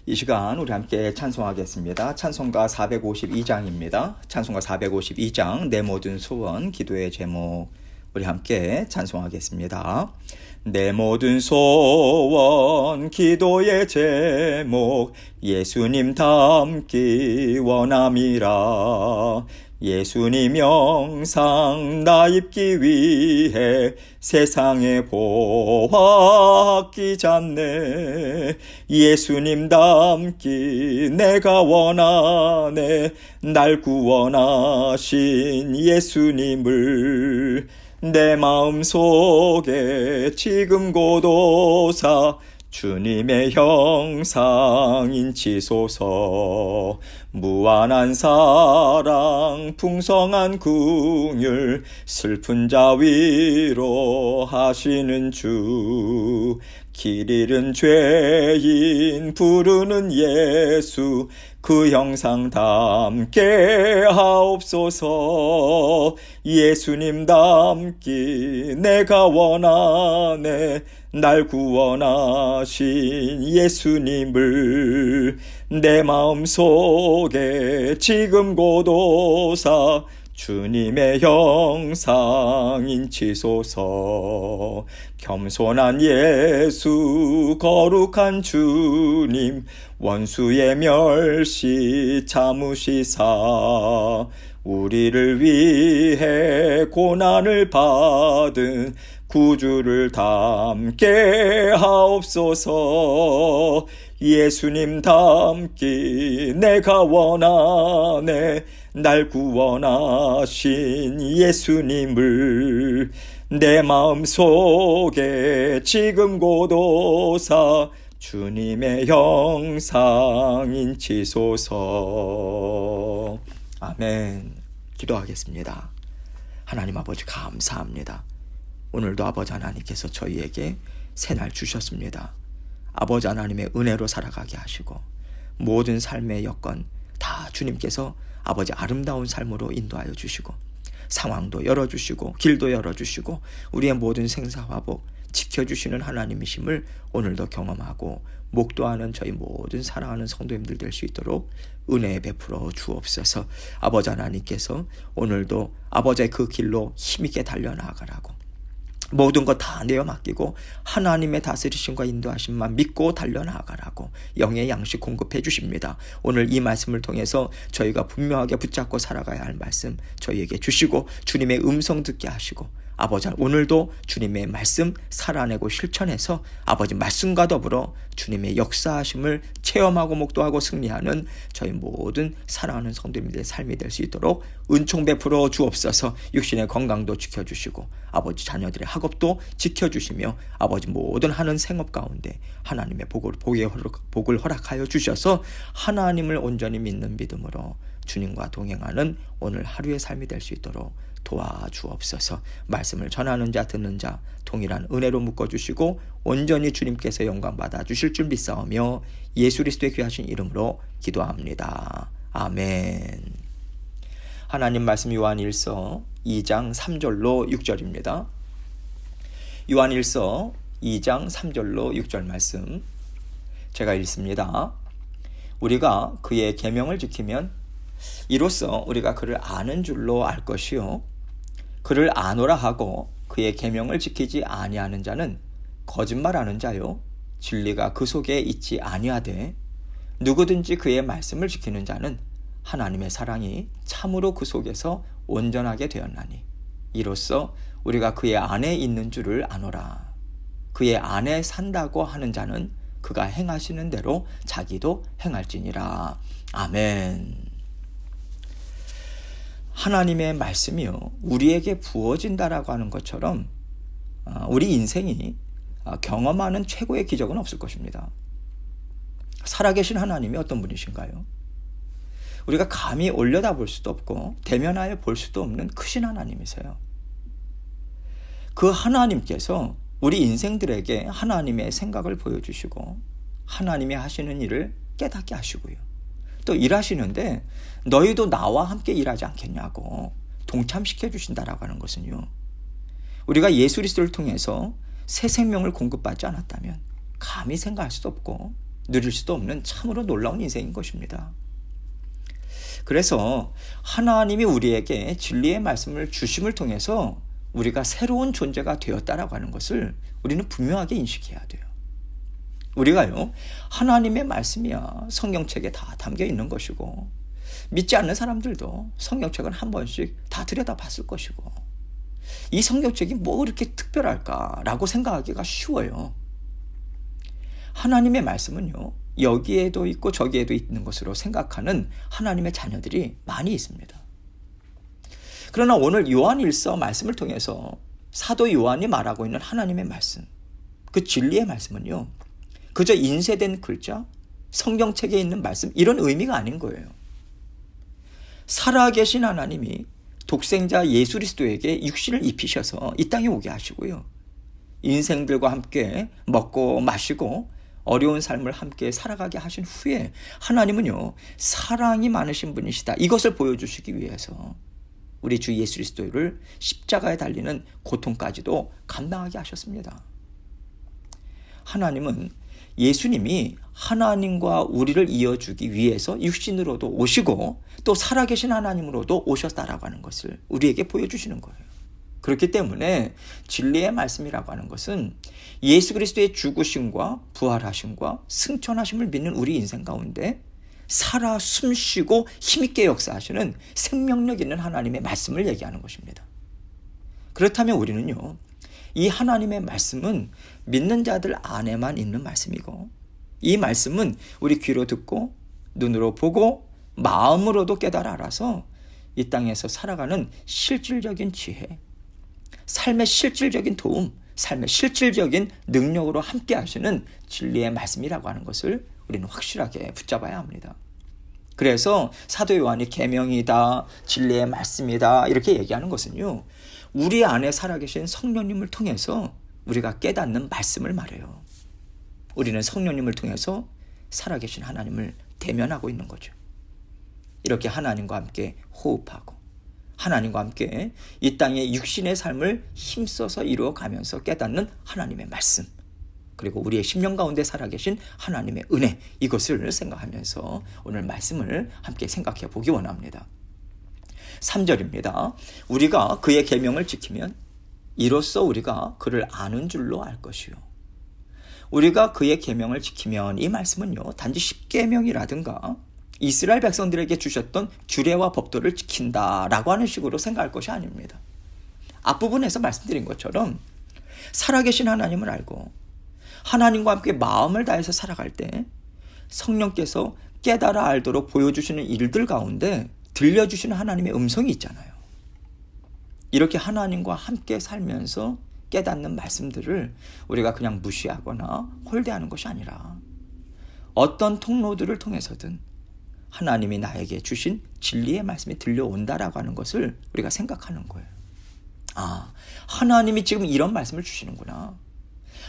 이 시간 우리 함께 찬송하겠습니다. 찬송가 452장입니다. 찬송가 452장 내 모든 소원 기도의 제목 우리 함께 찬송하겠습니다. 내 모든 소원 기도의 제목 예수님 닮기 원함이라. 예수님 영상 나 입기 위해 세상에 보았기 잡네. 예수님 닮기 내가 원하네. 날 구원하신 예수님을 내 마음속에 지금 고도사 주님의 형상 인치소서. 무한한 사랑 풍성한 긍휼 슬픈 자 위로 하시는 주. 길 잃은 죄인 부르는 예수 그 형상 닮게 하옵소서. 예수님 닮기 내가 원하네. 날 구원하신 예수님을 내 마음속에 지금 고도사 주님의 형상 인치소서. 겸손한 예수 거룩한 주님 원수의 멸시 참으시사. 우리를 위해 고난을 받은 구주를 닮게 하옵소서. 예수님 닮기 내가 원하네. 날 구원하신 예수님을 내 마음속에 지금 고도사 주님의 형상 인치소서. 아멘. 기도하겠습니다. 하나님 아버지 감사합니다. 오늘도 아버지 하나님께서 저희에게 새날 주셨습니다. 아버지 하나님의 은혜로 살아가게 하시고 모든 삶의 여건 다 주님께서 아버지 아름다운 삶으로 인도하여 주시고 상황도 열어주시고 길도 열어주시고 우리의 모든 생사화복 지켜주시는 하나님이심을 오늘도 경험하고 목도하는 저희 모든 사랑하는 성도님들 될 수 있도록 은혜 베풀어 주옵소서. 아버지 하나님께서 오늘도 아버지의 그 길로 힘있게 달려나가라고 모든 것 다 내어 맡기고 하나님의 다스리심과 인도하심만 믿고 달려나가라고 영의 양식 공급해 주십니다. 오늘 이 말씀을 통해서 저희가 분명하게 붙잡고 살아가야 할 말씀 저희에게 주시고 주님의 음성 듣게 하시고 아버지 오늘도 주님의 말씀 살아내고 실천해서 아버지 말씀과 더불어 주님의 역사하심을 체험하고 목도하고 승리하는 저희 모든 사랑하는 성도님들의 삶이 될 수 있도록 은총 베풀어 주옵소서. 육신의 건강도 지켜주시고 아버지 자녀들의 학업도 지켜주시며 아버지 모든 하는 생업 가운데 하나님의 복을 허락하여 주셔서 하나님을 온전히 믿는 믿음으로 주님과 동행하는 오늘 하루의 삶이 될 수 있도록 도와주옵소서. 말씀을 전하는 자 듣는 자 동일한 은혜로 묶어주시고 온전히 주님께서 영광 받아주실 줄 믿사오며 예수 그리스도의 귀하신 이름으로 기도합니다. 아멘. 하나님 말씀 요한일서 2장 3절로 6절입니다. 요한일서 2장 3절로 6절 말씀 제가 읽습니다. 우리가 그의 계명을 지키면 이로써 우리가 그를 아는 줄로 알 것이요 그를 아노라 하고 그의 계명을 지키지 아니하는 자는 거짓말하는 자요 진리가 그 속에 있지 아니하되 누구든지 그의 말씀을 지키는 자는 하나님의 사랑이 참으로 그 속에서 온전하게 되었나니 이로써 우리가 그의 안에 있는 줄을 아노라. 그의 안에 산다고 하는 자는 그가 행하시는 대로 자기도 행할지니라. 아멘. 하나님의 말씀이요 우리에게 부어진다라고 하는 것처럼 우리 인생이 경험하는 최고의 기적은 없을 것입니다. 살아계신 하나님이 어떤 분이신가요? 우리가 감히 올려다볼 수도 없고 대면하여 볼 수도 없는 크신 하나님이세요. 그 하나님께서 우리 인생들에게 하나님의 생각을 보여주시고 하나님이 하시는 일을 깨닫게 하시고요. 또 일하시는데 너희도 나와 함께 일하지 않겠냐고 동참시켜 주신다라고 하는 것은요. 우리가 예수 그리스도를 통해서 새 생명을 공급받지 않았다면 감히 생각할 수도 없고 누릴 수도 없는 참으로 놀라운 인생인 것입니다. 그래서 하나님이 우리에게 진리의 말씀을 주심을 통해서 우리가 새로운 존재가 되었다라고 하는 것을 우리는 분명하게 인식해야 돼요. 우리가요, 하나님의 말씀이야 성경책에 다 담겨 있는 것이고, 믿지 않는 사람들도 성경책은 한 번씩 다 들여다봤을 것이고, 이 성경책이 뭐 그렇게 특별할까라고 생각하기가 쉬워요. 하나님의 말씀은요, 여기에도 있고 저기에도 있는 것으로 생각하는 하나님의 자녀들이 많이 있습니다. 그러나 오늘 요한일서 말씀을 통해서 사도 요한이 말하고 있는 하나님의 말씀, 그 진리의 말씀은요, 그저 인쇄된 글자, 성경책에 있는 말씀, 이런 의미가 아닌 거예요. 살아계신 하나님이 독생자 예수 그리스도에게 육신을 입히셔서 이 땅에 오게 하시고요, 인생들과 함께 먹고 마시고 어려운 삶을 함께 살아가게 하신 후에 하나님은요, 사랑이 많으신 분이시다, 이것을 보여주시기 위해서 우리 주 예수 그리스도를 십자가에 달리는 고통까지도 감당하게 하셨습니다. 하나님은 예수님이 하나님과 우리를 이어주기 위해서 육신으로도 오시고 또 살아계신 하나님으로도 오셨다라고 하는 것을 우리에게 보여주시는 거예요. 그렇기 때문에 진리의 말씀이라고 하는 것은 예수 그리스도의 죽으심과 부활하심과 승천하심을 믿는 우리 인생 가운데 살아 숨쉬고 힘있게 역사하시는 생명력 있는 하나님의 말씀을 얘기하는 것입니다. 그렇다면 우리는요, 이 하나님의 말씀은 믿는 자들 안에만 있는 말씀이고, 이 말씀은 우리 귀로 듣고 눈으로 보고 마음으로도 깨달아 알아서 이 땅에서 살아가는 실질적인 지혜, 삶의 실질적인 도움, 삶의 실질적인 능력으로 함께 하시는 진리의 말씀이라고 하는 것을 우리는 확실하게 붙잡아야 합니다. 그래서 사도 요한이 계명이다, 진리의 말씀이다 이렇게 얘기하는 것은요, 우리 안에 살아계신 성령님을 통해서 우리가 깨닫는 말씀을 말해요. 우리는 성령님을 통해서 살아계신 하나님을 대면하고 있는 거죠. 이렇게 하나님과 함께 호흡하고 하나님과 함께 이 땅의 육신의 삶을 힘써서 이루어가면서 깨닫는 하나님의 말씀, 그리고 우리의 심령 가운데 살아계신 하나님의 은혜, 이것을 생각하면서 오늘 말씀을 함께 생각해 보기 원합니다. 3절입니다. 우리가 그의 계명을 지키면 이로써 우리가 그를 아는 줄로 알 것이요. 우리가 그의 계명을 지키면, 이 말씀은요, 단지 10계명이라든가 이스라엘 백성들에게 주셨던 규례와 법도를 지킨다라고 하는 식으로 생각할 것이 아닙니다. 앞부분에서 말씀드린 것처럼 살아계신 하나님을 알고 하나님과 함께 마음을 다해서 살아갈 때 성령께서 깨달아 알도록 보여주시는 일들 가운데 들려주시는 하나님의 음성이 있잖아요. 이렇게 하나님과 함께 살면서 깨닫는 말씀들을 우리가 그냥 무시하거나 홀대하는 것이 아니라 어떤 통로들을 통해서든 하나님이 나에게 주신 진리의 말씀이 들려온다라고 하는 것을 우리가 생각하는 거예요. 아, 하나님이 지금 이런 말씀을 주시는구나.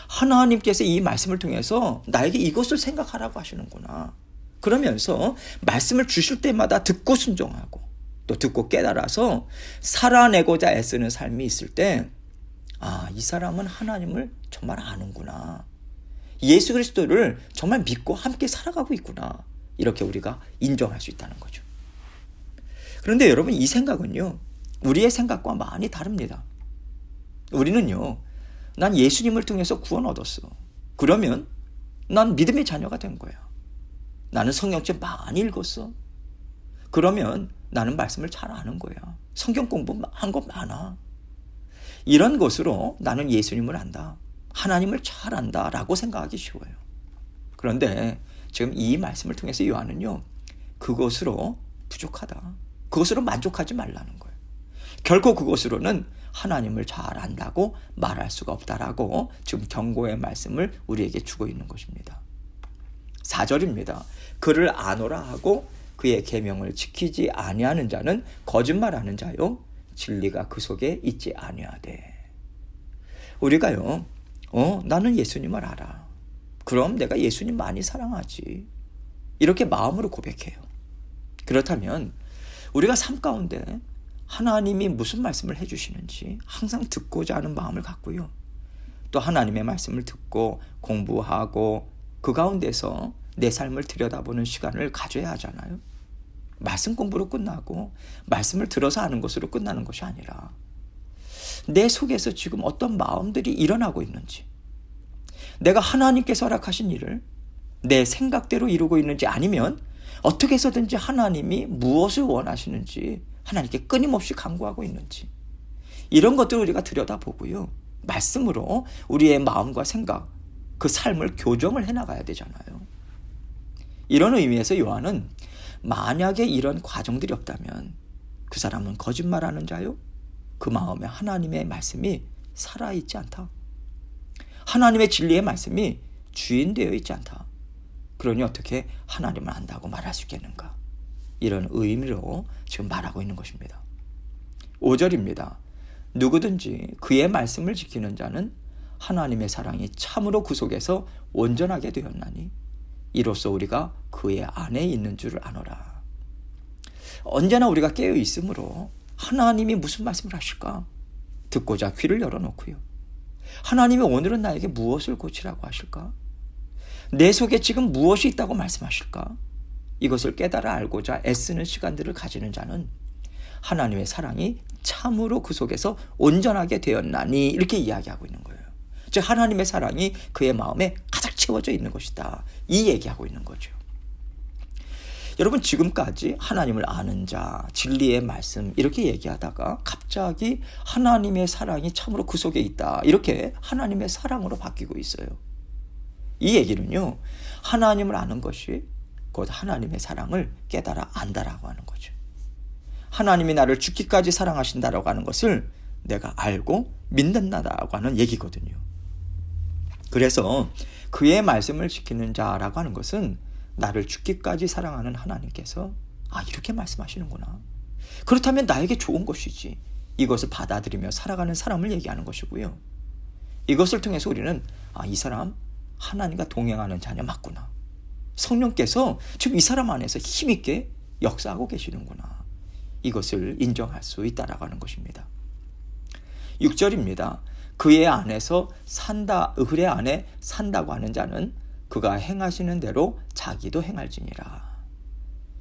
하나님께서 이 말씀을 통해서 나에게 이것을 생각하라고 하시는구나. 그러면서 말씀을 주실 때마다 듣고 순종하고 또 듣고 깨달아서 살아내고자 애쓰는 삶이 있을 때, 아, 이 사람은 하나님을 정말 아는구나. 예수 그리스도를 정말 믿고 함께 살아가고 있구나. 이렇게 우리가 인정할 수 있다는 거죠. 그런데 여러분, 이 생각은요, 우리의 생각과 많이 다릅니다. 우리는요, 난 예수님을 통해서 구원 얻었어. 그러면 난 믿음의 자녀가 된 거야. 나는 성경책 많이 읽었어. 그러면 나는 말씀을 잘 아는 거야. 성경 공부한 거 많아. 이런 것으로 나는 예수님을 안다, 하나님을 잘 안다 라고 생각하기 쉬워요. 그런데 지금 이 말씀을 통해서 요한은요, 그것으로 부족하다, 그것으로 만족하지 말라는 거예요. 결코 그것으로는 하나님을 잘 안다고 말할 수가 없다라고 지금 경고의 말씀을 우리에게 주고 있는 것입니다. 4절입니다. 그를 아노라 하고 그의 계명을 지키지 아니하는 자는 거짓말하는 자요, 진리가 그 속에 있지 아니하되. 우리가요, 나는 예수님을 알아. 그럼 내가 예수님 많이 사랑하지. 이렇게 마음으로 고백해요. 그렇다면 우리가 삶 가운데 하나님이 무슨 말씀을 해주시는지 항상 듣고자 하는 마음을 갖고요, 또 하나님의 말씀을 듣고 공부하고 그 가운데서 내 삶을 들여다보는 시간을 가져야 하잖아요. 말씀 공부로 끝나고 말씀을 들어서 아는 것으로 끝나는 것이 아니라 내 속에서 지금 어떤 마음들이 일어나고 있는지, 내가 하나님께서 허락하신 일을 내 생각대로 이루고 있는지, 아니면 어떻게 해서든지 하나님이 무엇을 원하시는지 하나님께 끊임없이 간구하고 있는지, 이런 것들을 우리가 들여다보고요, 말씀으로 우리의 마음과 생각, 그 삶을 교정을 해나가야 되잖아요. 이런 의미에서 요한은 만약에 이런 과정들이 없다면 그 사람은 거짓말하는 자요, 그 마음에 하나님의 말씀이 살아있지 않다, 하나님의 진리의 말씀이 주인되어 있지 않다, 그러니 어떻게 하나님을 안다고 말할 수 있겠는가, 이런 의미로 지금 말하고 있는 것입니다. 5절입니다. 누구든지 그의 말씀을 지키는 자는 하나님의 사랑이 참으로 그 속에서 온전하게 되었나니 이로써 우리가 그의 안에 있는 줄을 아노라. 언제나 우리가 깨어 있으므로 하나님이 무슨 말씀을 하실까 듣고자 귀를 열어놓고요, 하나님이 오늘은 나에게 무엇을 고치라고 하실까, 내 속에 지금 무엇이 있다고 말씀하실까, 이것을 깨달아 알고자 애쓰는 시간들을 가지는 자는 하나님의 사랑이 참으로 그 속에서 온전하게 되었나니, 이렇게 이야기하고 있는 거예요. 즉 하나님의 사랑이 그의 마음에 가득 채워져 있는 것이다, 이 얘기하고 있는 거죠. 여러분, 지금까지 하나님을 아는 자, 진리의 말씀 이렇게 얘기하다가 갑자기 하나님의 사랑이 참으로 그 속에 있다, 이렇게 하나님의 사랑으로 바뀌고 있어요. 이 얘기는요, 하나님을 아는 것이 곧 하나님의 사랑을 깨달아 안다라고 하는 거죠. 하나님이 나를 죽기까지 사랑하신다라고 하는 것을 내가 알고 믿는다라고 하는 얘기거든요. 그래서 그의 말씀을 지키는 자라고 하는 것은 나를 죽기까지 사랑하는 하나님께서 이렇게 말씀하시는구나, 그렇다면 나에게 좋은 것이지, 이것을 받아들이며 살아가는 사람을 얘기하는 것이고요. 이것을 통해서 우리는 이 사람 하나님과 동행하는 자녀 맞구나, 성령께서 지금 이 사람 안에서 힘있게 역사하고 계시는구나, 이것을 인정할 수 있다라고 하는 것입니다. 6절입니다. 그의 안에서 산다, 그의 안에 산다고 하는 자는 그가 행하시는 대로 자기도 행할지니라.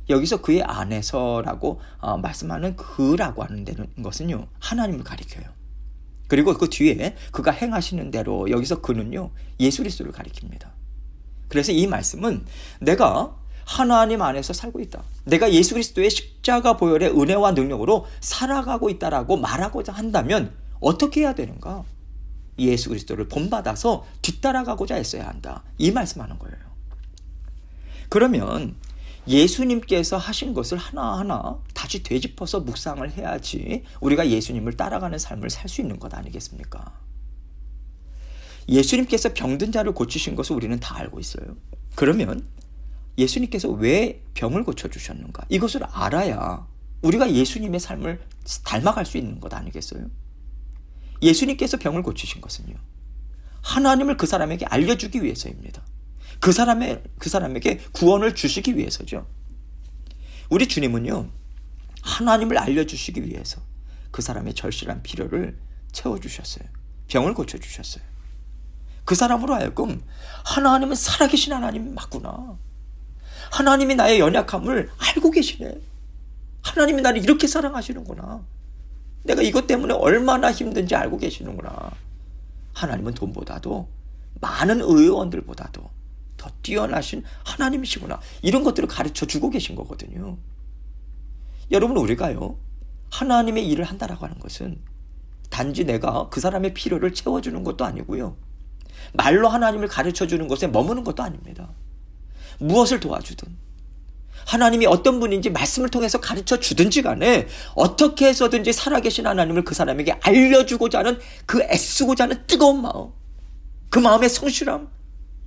여기서 그의 안에서라고 말씀하는 그라고 하는 것은요, 하나님을 가리켜요. 그리고 그 뒤에 그가 행하시는 대로, 여기서 그는요, 예수 그리스도를 가리킵니다. 그래서 이 말씀은 내가 하나님 안에서 살고 있다, 내가 예수 그리스도의 십자가 보혈의 은혜와 능력으로 살아가고 있다라고 말하고자 한다면 어떻게 해야 되는가? 예수 그리스도를 본받아서 뒤따라가고자 했어야 한다, 이 말씀하는 거예요. 그러면 예수님께서 하신 것을 하나하나 다시 되짚어서 묵상을 해야지 우리가 예수님을 따라가는 삶을 살 수 있는 것 아니겠습니까? 예수님께서 병든 자를 고치신 것을 우리는 다 알고 있어요. 그러면 예수님께서 왜 병을 고쳐주셨는가, 이것을 알아야 우리가 예수님의 삶을 닮아갈 수 있는 것 아니겠어요? 예수님께서 병을 고치신 것은요, 하나님을 그 사람에게 알려주기 위해서입니다. 그 사람에게 구원을 주시기 위해서죠. 우리 주님은요, 하나님을 알려주시기 위해서 그 사람의 절실한 필요를 채워주셨어요. 병을 고쳐주셨어요. 그 사람으로 하여금 하나님은 살아계신 하나님이 맞구나, 하나님이 나의 연약함을 알고 계시네, 하나님이 나를 이렇게 사랑하시는구나, 내가 이것 때문에 얼마나 힘든지 알고 계시는구나, 하나님은 돈보다도 많은 의원들보다도 더 뛰어나신 하나님이시구나, 이런 것들을 가르쳐 주고 계신 거거든요. 여러분, 우리가요, 하나님의 일을 한다라고 하는 것은 단지 내가 그 사람의 필요를 채워주는 것도 아니고요, 말로 하나님을 가르쳐 주는 것에 머무는 것도 아닙니다. 무엇을 도와주든, 하나님이 어떤 분인지 말씀을 통해서 가르쳐 주든지 간에 어떻게 해서든지 살아계신 하나님을 그 사람에게 알려주고자 하는 그 애쓰고자 하는 뜨거운 마음, 그 마음의 성실함,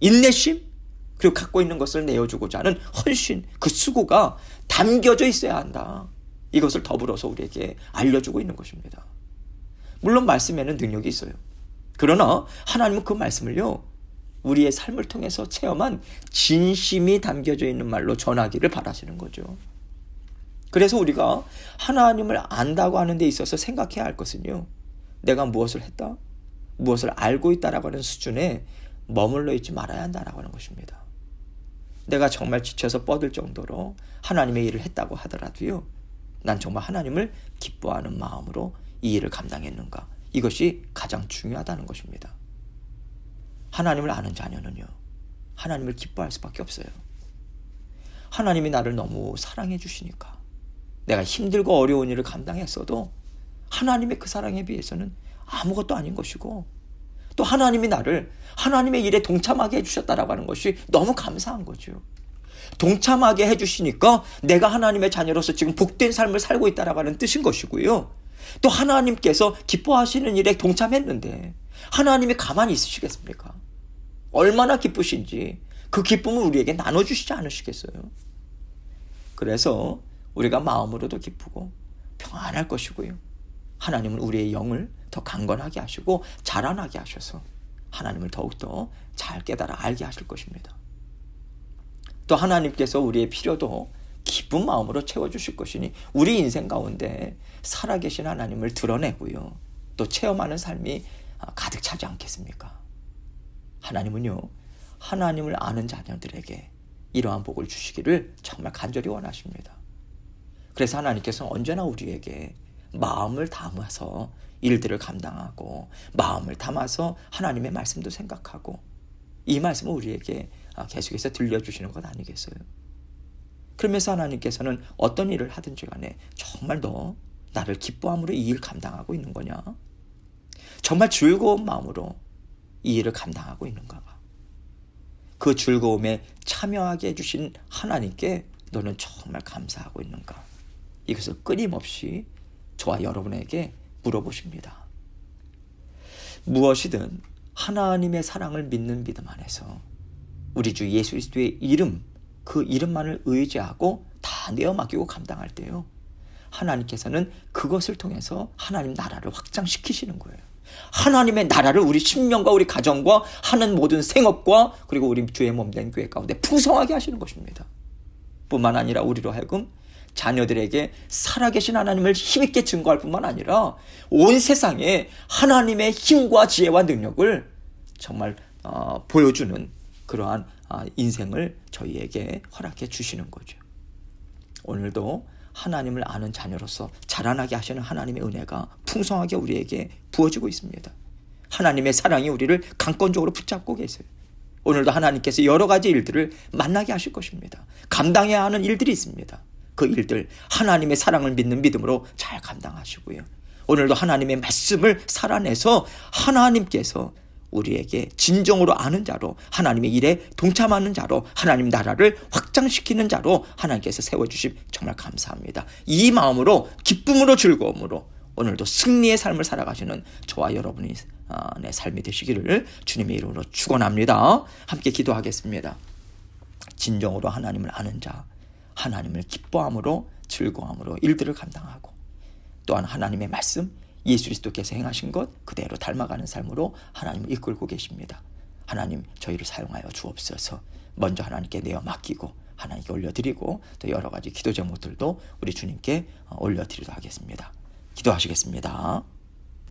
인내심, 그리고 갖고 있는 것을 내어주고자 하는 헌신, 그 수고가 담겨져 있어야 한다, 이것을 더불어서 우리에게 알려주고 있는 것입니다. 물론 말씀에는 능력이 있어요. 그러나 하나님은 그 말씀을요, 우리의 삶을 통해서 체험한 진심이 담겨져 있는 말로 전하기를 바라시는 거죠. 그래서 우리가 하나님을 안다고 하는 데 있어서 생각해야 할 것은요, 내가 무엇을 했다, 무엇을 알고 있다라고 하는 수준에 머물러 있지 말아야 한다라고 하는 것입니다. 내가 정말 지쳐서 뻗을 정도로 하나님의 일을 했다고 하더라도요, 난 정말 하나님을 기뻐하는 마음으로 이 일을 감당했는가? 이것이 가장 중요하다는 것입니다. 하나님을 아는 자녀는요, 하나님을 기뻐할 수밖에 없어요. 하나님이 나를 너무 사랑해 주시니까 내가 힘들고 어려운 일을 감당했어도 하나님의 그 사랑에 비해서는 아무것도 아닌 것이고, 또 하나님이 나를 하나님의 일에 동참하게 해주셨다라고 하는 것이 너무 감사한 거죠. 동참하게 해주시니까 내가 하나님의 자녀로서 지금 복된 삶을 살고 있다라고 하는 뜻인 것이고요. 또 하나님께서 기뻐하시는 일에 동참했는데 하나님이 가만히 있으시겠습니까? 얼마나 기쁘신지 그 기쁨을 우리에게 나눠주시지 않으시겠어요? 그래서 우리가 마음으로도 기쁘고 평안할 것이고요. 하나님은 우리의 영을 더 강건하게 하시고 자라나게 하셔서 하나님을 더욱더 잘 깨달아 알게 하실 것입니다. 또 하나님께서 우리의 필요도 기쁜 마음으로 채워주실 것이니 우리 인생 가운데 살아계신 하나님을 드러내고요, 또 체험하는 삶이 가득 차지 않겠습니까? 하나님은요, 하나님을 아는 자녀들에게 이러한 복을 주시기를 정말 간절히 원하십니다. 그래서 하나님께서는 언제나 우리에게 마음을 담아서 일들을 감당하고 마음을 담아서 하나님의 말씀도 생각하고 이 말씀을 우리에게 계속해서 들려주시는 것 아니겠어요? 그러면서 하나님께서는 어떤 일을 하든지 간에 정말 너 나를 기뻐함으로 이 일 감당하고 있는 거냐? 정말 즐거운 마음으로 이 일을 감당하고 있는가 봐. 그 즐거움에 참여하게 해주신 하나님께 너는 정말 감사하고 있는가? 이것을 끊임없이 저와 여러분에게 물어보십니다. 무엇이든 하나님의 사랑을 믿는 믿음 안에서 우리 주 예수 그리스도의 이름, 그 이름만을 의지하고 다 내어 맡기고 감당할 때요, 하나님께서는 그것을 통해서 하나님 나라를 확장시키시는 거예요. 하나님의 나라를 우리 심령과 우리 가정과 하는 모든 생업과 그리고 우리 주의 몸된 교회 가운데 풍성하게 하시는 것입니다. 뿐만 아니라 우리로 하여금 자녀들에게 살아계신 하나님을 힘있게 증거할 뿐만 아니라 온 세상에 하나님의 힘과 지혜와 능력을 정말 보여주는 그러한 인생을 저희에게 허락해 주시는 거죠. 오늘도 하나님을 아는 자녀로서 자라나게 하시는 하나님의 은혜가 풍성하게 우리에게 부어지고 있습니다. 하나님의 사랑이 우리를 강권적으로 붙잡고 계세요. 오늘도 하나님께서 여러 가지 일들을 만나게 하실 것입니다. 감당해야 하는 일들이 있습니다. 그 일들 하나님의 사랑을 믿는 믿음으로 잘 감당하시고요. 오늘도 하나님의 말씀을 살아내서 하나님께서 우리에게 진정으로 아는 자로, 하나님의 일에 동참하는 자로, 하나님 나라를 확장시키는 자로 하나님께서 세워주심 정말 감사합니다. 이 마음으로 기쁨으로 즐거움으로 오늘도 승리의 삶을 살아가시는 저와 여러분의 삶이 되시기를 주님의 이름으로 축원합니다. 함께 기도하겠습니다. 진정으로 하나님을 아는 자, 하나님을 기뻐함으로 즐거움으로 일들을 감당하고 또한 하나님의 말씀, 예수 그리스도께서 행하신 것 그대로 닮아가는 삶으로 하나님을 이끌고 계십니다. 하나님 저희를 사용하여 주옵소서. 먼저 하나님께 내어 맡기고 하나님께 올려드리고 또 여러 가지 기도 제목들도 우리 주님께 올려드리도록 하겠습니다. 기도하시겠습니다.